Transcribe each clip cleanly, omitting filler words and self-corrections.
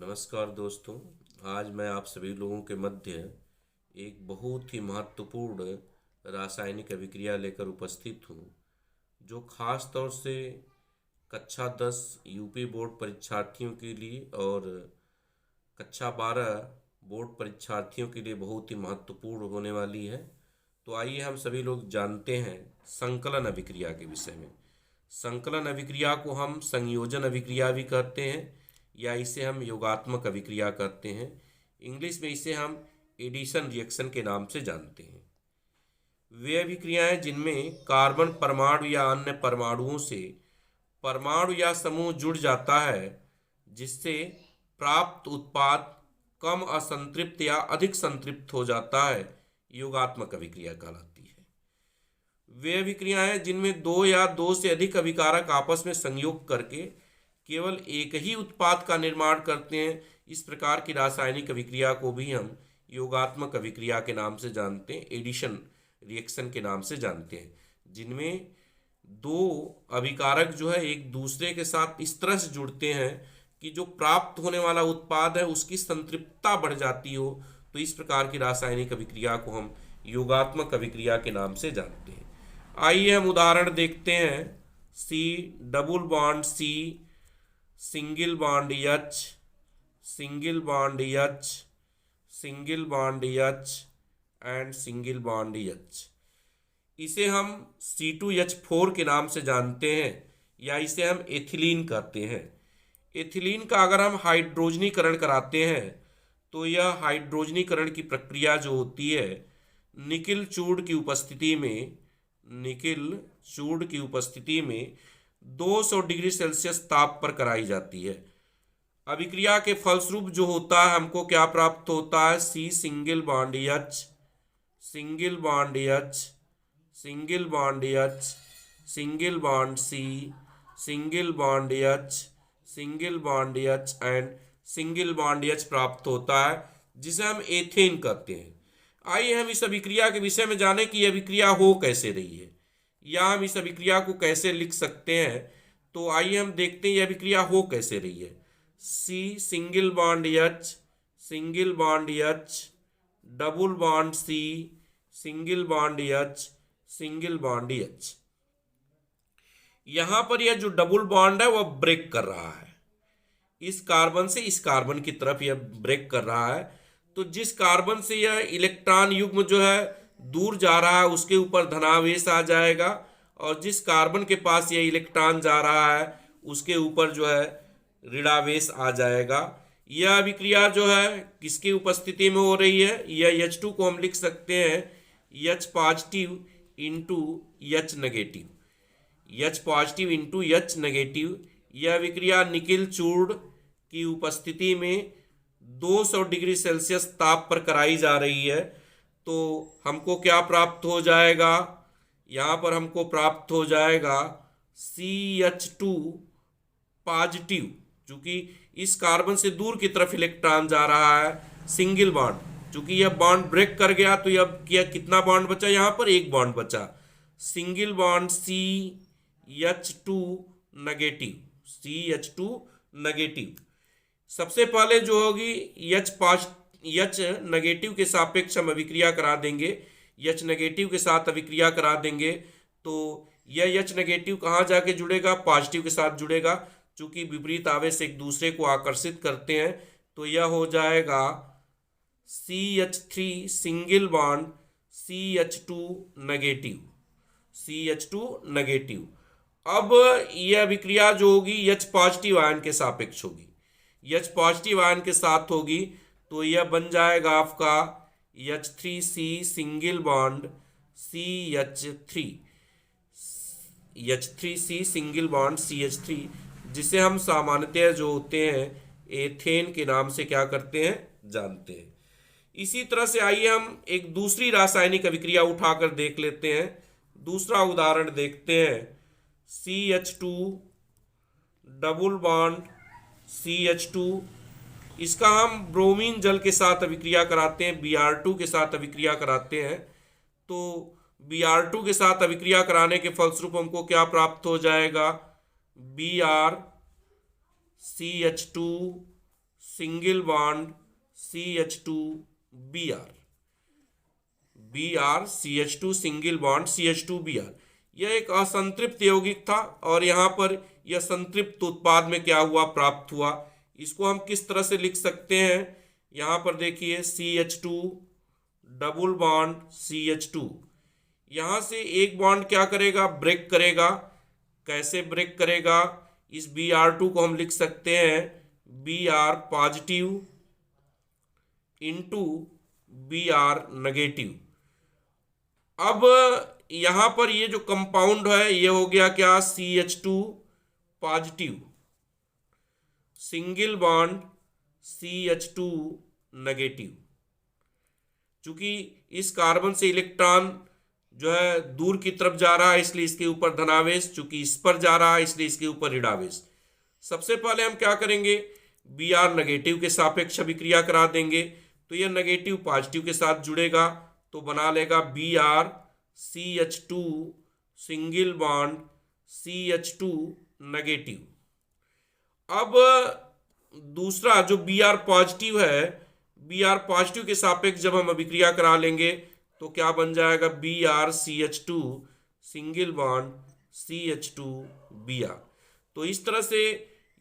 नमस्कार दोस्तों। आज मैं आप सभी लोगों के मध्य एक बहुत ही महत्वपूर्ण रासायनिक अभिक्रिया लेकर उपस्थित हूँ, जो खास तौर से कक्षा 10 यूपी बोर्ड परीक्षार्थियों के लिए और कक्षा 12 बोर्ड परीक्षार्थियों के लिए बहुत ही महत्वपूर्ण होने वाली है। तो आइए हम सभी लोग जानते हैं संकलन अभिक्रिया के विषय में। संकलन अभिक्रिया को हम संयोजन अभिक्रिया भी कहते हैं या इसे हम योगात्मक अभिक्रिया कहते हैं। इंग्लिश में इसे हम एडिशन रिएक्शन के नाम से जानते हैं। वे अभिक्रियाएं जिनमें कार्बन परमाणु या अन्य परमाणुओं से परमाणु या समूह जुड़ जाता है, जिससे प्राप्त उत्पाद कम असंतृप्त या अधिक संतृप्त हो जाता है, योगात्मक अभिक्रिया कहलाती है। वे अभिक्रियाएं जिनमें दो या दो से अधिक अभिकारक आपस में संयोग करके केवल एक ही उत्पाद का निर्माण करते हैं, इस प्रकार की रासायनिक अभिक्रिया को भी हम योगात्मक अभिक्रिया के नाम से जानते हैं, एडिशन रिएक्शन के नाम से जानते हैं, जिनमें दो अभिकारक जो है एक दूसरे के साथ इस तरह से जुड़ते हैं कि जो प्राप्त होने वाला उत्पाद है उसकी संतृप्तता बढ़ जाती हो। तो इस प्रकार की रासायनिक अभिक्रिया को हम योगात्मक अभिक्रिया के नाम से जानते हैं। आइए हम उदाहरण देखते हैं। C double bond C, single bond H, single bond H, single bond H and single bond H. इसे हम C2H4 के नाम से जानते हैं या इसे हम एथिलीन कहते हैं। एथिलीन का अगर हम हाइड्रोजनीकरण कराते हैं तो यह हाइड्रोजनीकरण की प्रक्रिया जो होती है निकिल चूर्ण की उपस्थिति में, निकिल चूर्ण की उपस्थिति में 200 डिग्री सेल्सियस ताप पर कराई जाती है। अभिक्रिया के फलस्वरूप जो होता है हमको क्या प्राप्त होता है? C single bond H, single bond H, single bond H, single bond C, single bond H, single bond H and single bond H प्राप्त होता है, जिसे हम एथेन कहते हैं। आइए हम इस अभिक्रिया के विषय में जानें कि यह अभिक्रिया हो कैसे रही है या हम इस अभिक्रिया को कैसे लिख सकते हैं। तो आइए हम देखते हैं यह अभिक्रिया हो कैसे रही है। C single bond H, single bond H, double bond C, single bond H, single bond H। यहां पर यह जो डबल बॉन्ड है वह ब्रेक कर रहा है, इस कार्बन से इस कार्बन की तरफ यह ब्रेक कर रहा है। तो जिस कार्बन से यह इलेक्ट्रॉन युग्म जो है दूर जा रहा है उसके ऊपर धनावेश आ जाएगा, और जिस कार्बन के पास यह इलेक्ट्रॉन जा रहा है उसके ऊपर जो है ऋणावेश आ जाएगा। यह अभिक्रिया जो है किसकी उपस्थिति में हो रही है? यह H2 को हम लिख सकते हैं H positive into H negative, H positive into H negative. यह अभिक्रिया निकिल चूर्ण की उपस्थिति में 200 डिग्री सेल्सियस ताप पर कराई जा रही है। तो हमको क्या प्राप्त हो जाएगा? यहाँ पर हमको प्राप्त हो जाएगा CH2 पॉजिटिव, चूंकि इस कार्बन से दूर की तरफ इलेक्ट्रॉन जा रहा है, सिंगल बॉन्ड, चूंकि यह बॉन्ड ब्रेक कर गया तो यह कितना बॉन्ड बचा? यहाँ पर एक बॉन्ड बचा, single bond CH2 negative, CH2 negative. सबसे पहले जो होगी H नेगेटिव के सापेक्ष हम अभिक्रिया करा देंगे, H नेगेटिव के साथ अभिक्रिया करा देंगे। तो यह H नेगेटिव कहाँ जाके जुड़ेगा? पॉजिटिव के साथ जुड़ेगा, चूंकि विपरीत आवेश एक दूसरे को आकर्षित करते हैं। तो यह हो जाएगा CH3 single bond CH2 negative, CH2 negative. अब यह अभिक्रिया जो होगी H पॉजिटिव आयन के सापेक्ष होगी, H पॉजिटिव आयन के साथ होगी। तो यह बन जाएगा आपका H3C single bond CH3, H3C single bond CH3, जिसे हम सामान्यतः जो होते हैं एथेन के नाम से क्या करते हैं? जानते हैं। इसी तरह से आइए हम एक दूसरी रासायनिक अभिक्रिया उठाकर देख लेते हैं। दूसरा उदाहरण देखते हैं। CH2 डबल बॉन्ड CH2, इसका हम ब्रोमीन जल के साथ अभिक्रिया कराते हैं, Br2 के साथ अभिक्रिया कराते हैं। तो Br2 के साथ अभिक्रिया कराने के फलस्वरूप हमको क्या प्राप्त हो जाएगा? Br CH2 single bond CH2Br, Br CH2 single bond CH2Br। यह एक असंतृप्त यौगिक था और यहाँ पर यह संतृप्त उत्पाद में क्या हुआ, प्राप्त हुआ। इसको हम किस तरह से लिख सकते हैं, यहाँ पर देखिए CH2 डबल बॉन्ड CH2, यहाँ से एक बॉन्ड क्या करेगा, ब्रेक करेगा। कैसे ब्रेक करेगा, इस Br2 को हम लिख सकते हैं Br positive into Br negative. अब यहाँ पर ये जो कंपाउंड है ये हो गया क्या, CH2 positive single bond CH2 negative. चूंकि इस कार्बन से इलेक्ट्रॉन जो है दूर की तरफ जा रहा है इसलिए इसके ऊपर धनावेश, चूंकि इस पर जा रहा है इसलिए इसके ऊपर ऋणावेश। सबसे पहले हम क्या करेंगे, Br नेगेटिव के सापेक्ष अभिक्रिया करा देंगे, तो यह नेगेटिव पॉजिटिव के साथ जुड़ेगा तो बना लेगा Br CH2 single bond CH2 negative. अब दूसरा जो Br पॉजिटिव है, Br पॉजिटिव के सापेक्ष जब हम अभिक्रिया करा लेंगे तो क्या बन जाएगा, Br CH2 single bond CH2Br। तो इस तरह से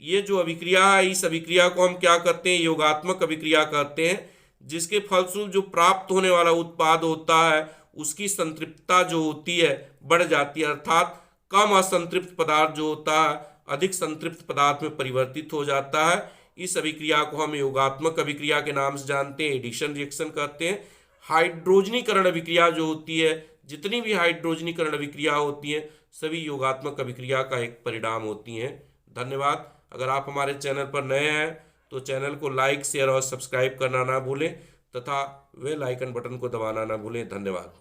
ये जो अभिक्रिया है, इस अभिक्रिया को हम क्या करते हैं, योगात्मक अभिक्रिया कहते हैं, जिसके फलस्वरूप जो प्राप्त होने वाला उत्पाद होता है उसकी संतृप्तता जो होती है बढ़ जाती है, अर्थात कम असंतृप्त पदार्थ जो होता है अधिक संतृप्त पदार्थ में परिवर्तित हो जाता है। इस अभिक्रिया को हम योगात्मक अभिक्रिया के नाम से जानते हैं, एडिशन रिएक्शन कहते हैं। हाइड्रोजनीकरण अभिक्रिया जो होती है, जितनी भी हाइड्रोजनीकरण अभिक्रिया होती हैं सभी योगात्मक अभिक्रिया का एक परिणाम होती हैं। धन्यवाद। अगर आप हमारे चैनल पर नए हैं तो चैनल को लाइक, शेयर और सब्सक्राइब करना ना भूलें तथा बेल आइकन बटन को दबाना ना भूलें। धन्यवाद।